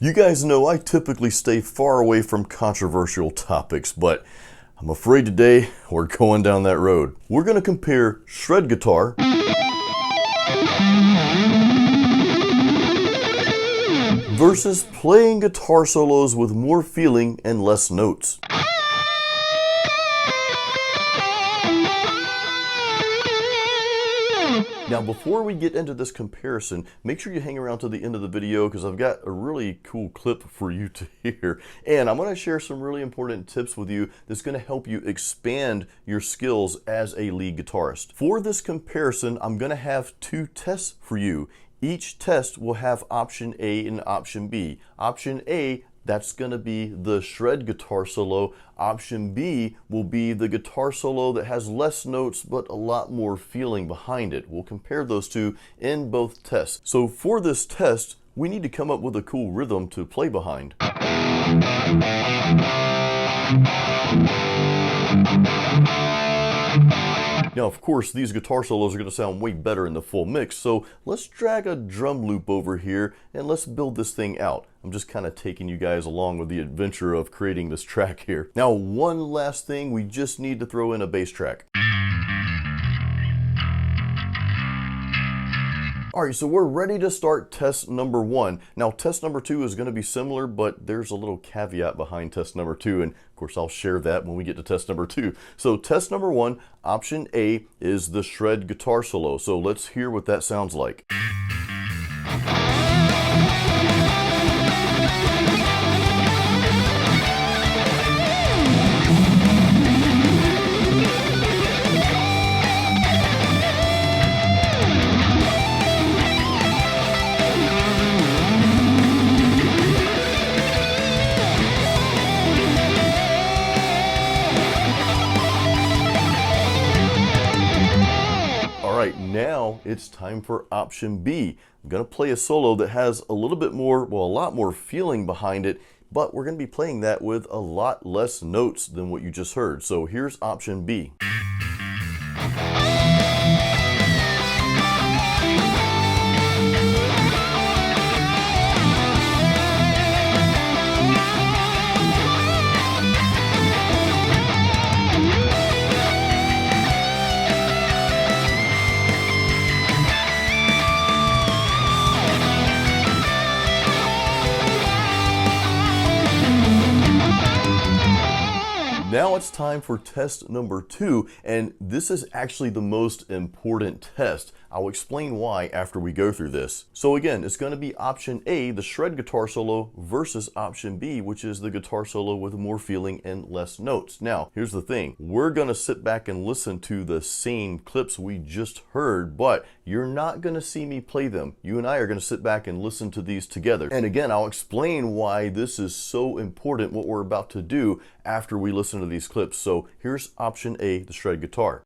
You guys know I typically stay far away from controversial topics, but I'm afraid today we're going down that road. We're going to compare shred guitar versus playing guitar solos with more feeling and less notes. Now, before we get into this comparison, make sure you hang around to the end of the video because I've got a really cool clip for you to hear. And I'm going to share some really important tips with you that's going to help you expand your skills as a lead guitarist. For this comparison, I'm going to have two tests for you. Each test will have option A and option B. Option A, that's going to be the shred guitar solo. Option B will be the guitar solo that has less notes but a lot more feeling behind it. We'll compare those two in both tests. So for this test, we need to come up with a cool rhythm to play behind. Now, of course, these guitar solos are going to sound way better in the full mix, so let's drag a drum loop over here and let's build this thing out. I'm just kind of taking you guys along with the adventure of creating this track here. Now, one last thing, we just need to throw in a bass track. Alright, so we're ready to start test number one. Now, test number two is going to be similar, but there's a little caveat behind test number two, and of course I'll share that when we get to test number two. So test number one, option A, is the shred guitar solo. So let's hear what that sounds like. Alright, now it's time for option B. I'm going to play a solo that has a little bit more, well, a lot more feeling behind it, but we're going to be playing that with a lot less notes than what you just heard. So here's option B. Now it's time for test number two, and this is actually the most important test. I'll explain why after we go through this. So again, it's going to be option A, the shred guitar solo, versus option B, which is the guitar solo with more feeling and less notes. Now, here's the thing. We're going to sit back and listen to the same clips we just heard, but you're not going to see me play them. You and I are going to sit back and listen to these together. And again, I'll explain why this is so important, what we're about to do after we listen to these clips. So here's option A, the shred guitar.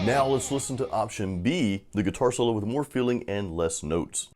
Now let's listen to option B, the guitar solo with more feeling and less notes.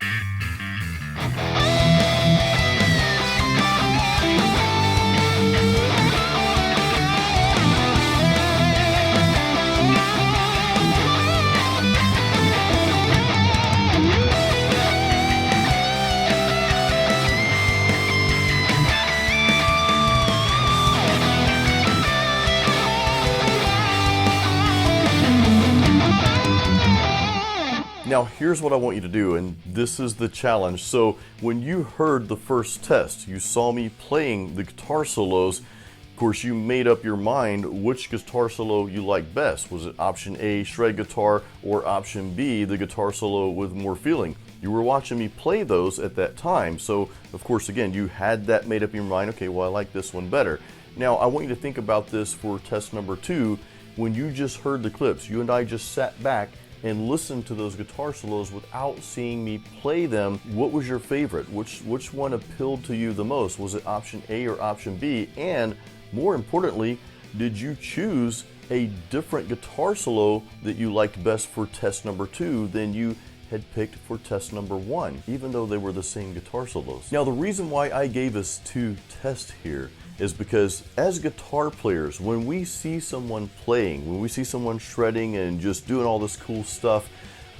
Now here's what I want you to do, and this is the challenge. So when you heard the first test, you saw me playing the guitar solos. Of course, you made up your mind which guitar solo you like best. Was it option A, shred guitar, or option B, the guitar solo with more feeling? You were watching me play those at that time, so of course, again, you had that made up in your mind. Okay, well, I like this one better. Now, I want you to think about this for test number two. When you just heard the clips, you and I just sat back, and listen to those guitar solos without seeing me play them. What was your favorite? Which one appealed to you the most? Was it option A or option B? And more importantly, did you choose a different guitar solo that you liked best for test number 2 than you had picked for test number 1, even though they were the same guitar solos? Now, the reason why I gave us 2 tests here is because as guitar players, when we see someone playing, when we see someone shredding and just doing all this cool stuff,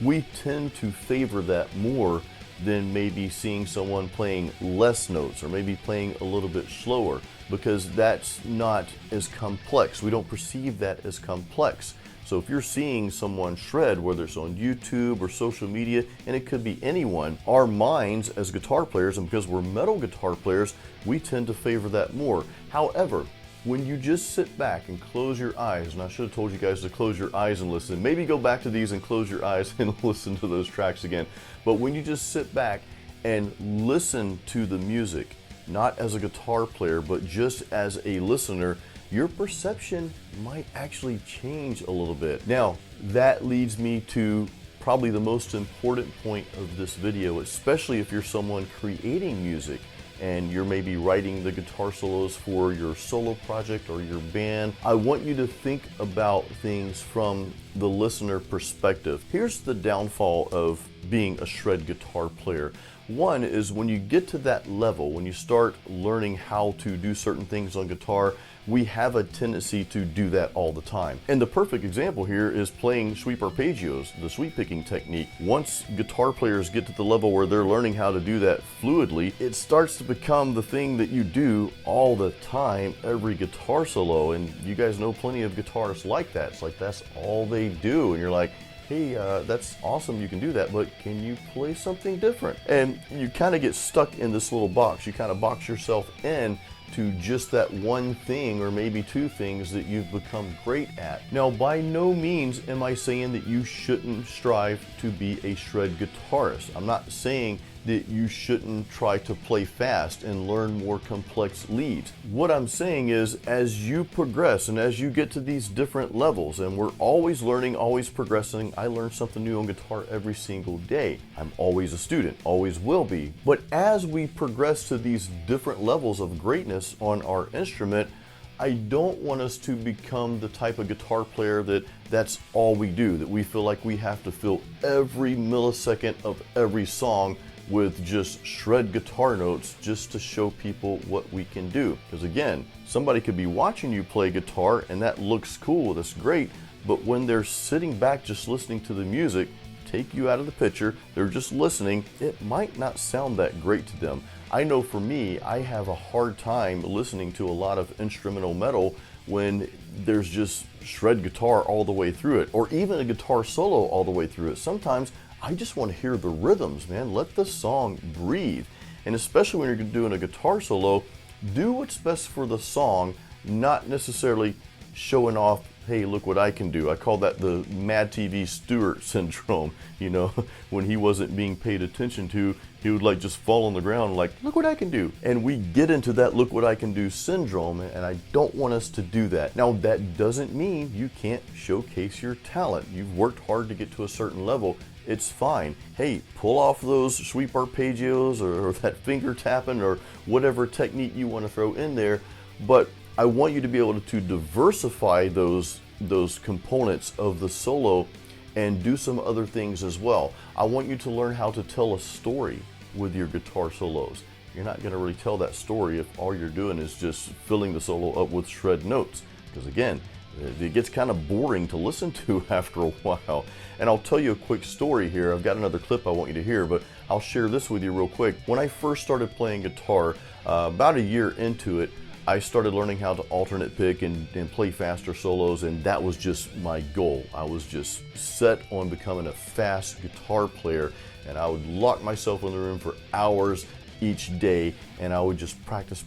we tend to favor that more than maybe seeing someone playing less notes or maybe playing a little bit slower, because that's not as complex. We don't perceive that as complex. So if you're seeing someone shred, whether it's on YouTube or social media, and it could be anyone, our minds as guitar players, and because we're metal guitar players, we tend to favor that more. However, when you just sit back and close your eyes, and I should have told you guys to close your eyes and listen, maybe go back to these and close your eyes and listen to those tracks again. But when you just sit back and listen to the music, not as a guitar player, but just as a listener, your perception might actually change a little bit. Now, that leads me to probably the most important point of this video, especially if you're someone creating music and you're maybe writing the guitar solos for your solo project or your band. I want you to think about things from the listener perspective. Here's the downfall of being a shred guitar player. One is when you get to that level, when you start learning how to do certain things on guitar, we have a tendency to do that all the time. And the perfect example here is playing sweep arpeggios, the sweep picking technique. Once guitar players get to the level where they're learning how to do that fluidly, it starts to become the thing that you do all the time, every guitar solo. And you guys know plenty of guitarists like that. It's like that's all they do. And you're like, hey, that's awesome, you can do that, but can you play something different? And you kind of get stuck in this little box. You kind of box yourself in to just that one thing or maybe 2 things that you've become great at. Now, by no means am I saying that you shouldn't strive to be a shred guitarist. I'm not saying that you shouldn't try to play fast and learn more complex leads. What I'm saying is, as you progress and as you get to these different levels, and we're always learning, always progressing. I learn something new on guitar every single day. I'm always a student, always will be. But as we progress to these different levels of greatness on our instrument, I don't want us to become the type of guitar player that's all we do, that we feel like we have to fill every millisecond of every song with just shred guitar notes just to show people what we can do. Because again, somebody could be watching you play guitar and that looks cool, that's great, but when they're sitting back just listening to the music, take you out of the picture, they're just listening, it might not sound that great to them. I know for me, I have a hard time listening to a lot of instrumental metal when there's just shred guitar all the way through it, or even a guitar solo all the way through it. Sometimes I just want to hear the rhythms, man. Let the song breathe. And especially when you're doing a guitar solo, do what's best for the song, not necessarily showing off, hey, look what I can do. I call that the Mad TV Stewart syndrome. You know, when he wasn't being paid attention to, he would like just fall on the ground like, look what I can do. And we get into that look what I can do syndrome, and I don't want us to do that. Now, that doesn't mean you can't showcase your talent. You've worked hard to get to a certain level. It's fine. Hey, pull off those sweep arpeggios or that finger tapping or whatever technique you want to throw in there, but I want you to be able to diversify those components of the solo and do some other things as well. I want you to learn how to tell a story with your guitar solos. You're not going to really tell that story if all you're doing is just filling the solo up with shred notes, because again, it gets kind of boring to listen to after a while. And I'll tell you a quick story here. I've got another clip I want you to hear, but I'll share this with you real quick. When I first started playing guitar, about a year into it, I started learning how to alternate pick and play faster solos, and that was just my goal. I was just set on becoming a fast guitar player, and I would lock myself in the room for hours each day, and I would just practice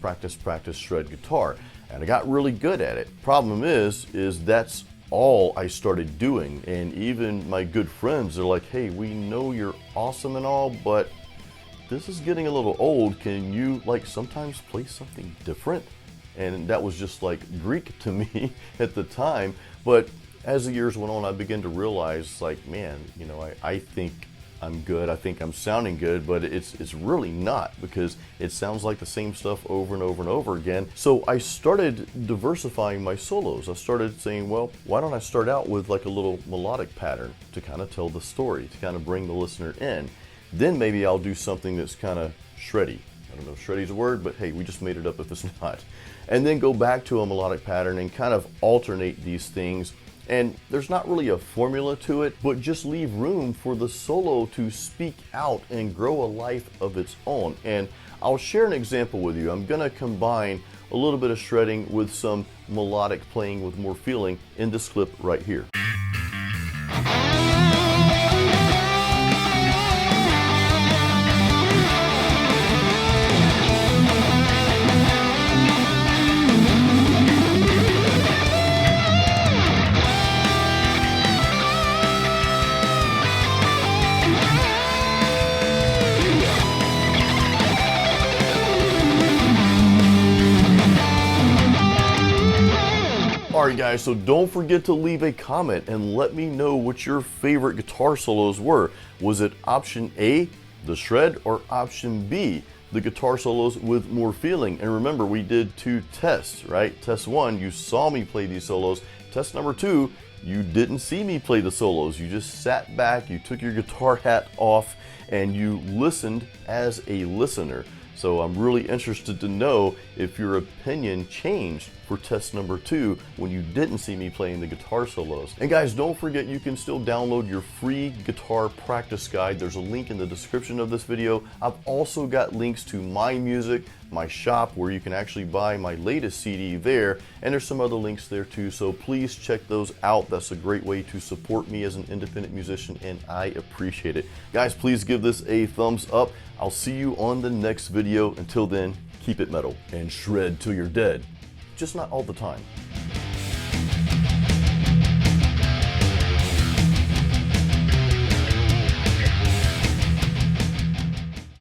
shred guitar. And I got really good at it. Problem is that's all I started doing. And even my good friends, they're like, hey, we know you're awesome and all, but this is getting a little old. Can you like sometimes play something different? And that was just like Greek to me at the time. But as the years went on, I began to realize, like, man, you know, I think I'm good, I think I'm sounding good, but it's really not, because it sounds like the same stuff over and over and over again. So I started diversifying my solos. I started saying, well, why don't I start out with like a little melodic pattern to kind of tell the story, to kind of bring the listener in. Then maybe I'll do something that's kind of shreddy. I don't know if shreddy's a word, but hey, we just made it up if it's not. And then go back to a melodic pattern and kind of alternate these things. And there's not really a formula to it, but just leave room for the solo to speak out and grow a life of its own. And I'll share an example with you. I'm gonna combine a little bit of shredding with some melodic playing with more feeling in this clip right here. Alright guys, so don't forget to leave a comment and let me know what your favorite guitar solos were. Was it option A, the shred, or option B, the guitar solos with more feeling? And remember, we did 2 tests, right? Test 1, you saw me play these solos. Test number 2, you didn't see me play the solos. You just sat back, you took your guitar hat off, and you listened as a listener. So I'm really interested to know if your opinion changed for test number 2 when you didn't see me playing the guitar solos. And guys, don't forget you can still download your free guitar practice guide. There's a link in the description of this video. I've also got links to my music, my shop, where you can actually buy my latest CD there, and there's some other links there too, so please check those out. That's a great way to support me as an independent musician, and I appreciate it. Guys, please give this a thumbs up. I'll see you on the next video. Until then, keep it metal and shred till you're dead. Just not all the time.